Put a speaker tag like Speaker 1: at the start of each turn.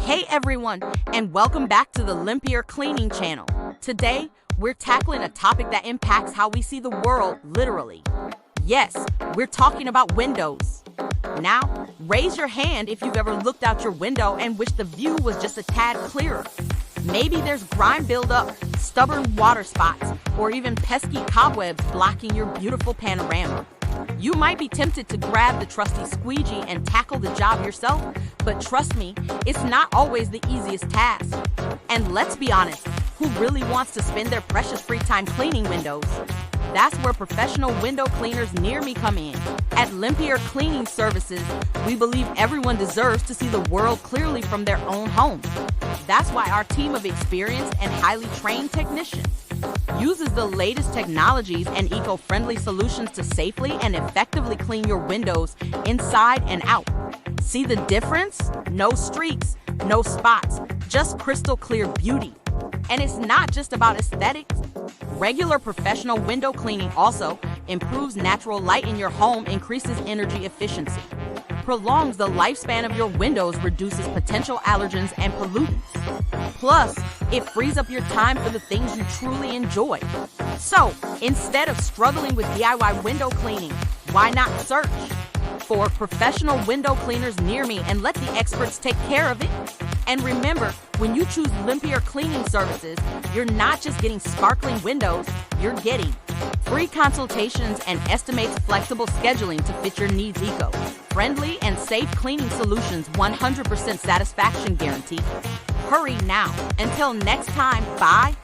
Speaker 1: Hey everyone, and welcome back to the Limpiar Cleaning channel. Today, we're tackling a topic that impacts how we see the world, literally. Yes, we're talking about windows. Now, raise your hand if you've ever looked out your window and wished the view was just a tad clearer. Maybe there's grime buildup, stubborn water spots, or even pesky cobwebs blocking your beautiful panorama. You might be tempted to grab the trusty squeegee and tackle the job yourself, but trust me, it's not always the easiest task. And let's be honest, who really wants to spend their precious free time cleaning windows? That's where professional window cleaners near me come in. At Limpiar Cleaning Services, we believe everyone deserves to see the world clearly from their own home. That's why our team of experienced and highly trained technicians uses the latest technologies and eco-friendly solutions to safely and effectively clean your windows inside and out. See the difference? No streaks, no spots, just crystal clear beauty. And it's not just about aesthetics. Regular professional window cleaning also improves natural light in your home, increases energy efficiency, prolongs the lifespan of your windows, reduces potential allergens and pollutants. Plus, it frees up your time for the things you truly enjoy. So, instead of struggling with DIY window cleaning, why not search for professional window cleaners near me and let the experts take care of it? And remember, when you choose Limpiar Cleaning Services, you're not just getting sparkling windows, you're getting free consultations and estimates, flexible scheduling to fit your needs, eco-friendly and safe cleaning solutions, 100% satisfaction guarantee. Hurry now. Until next time, bye.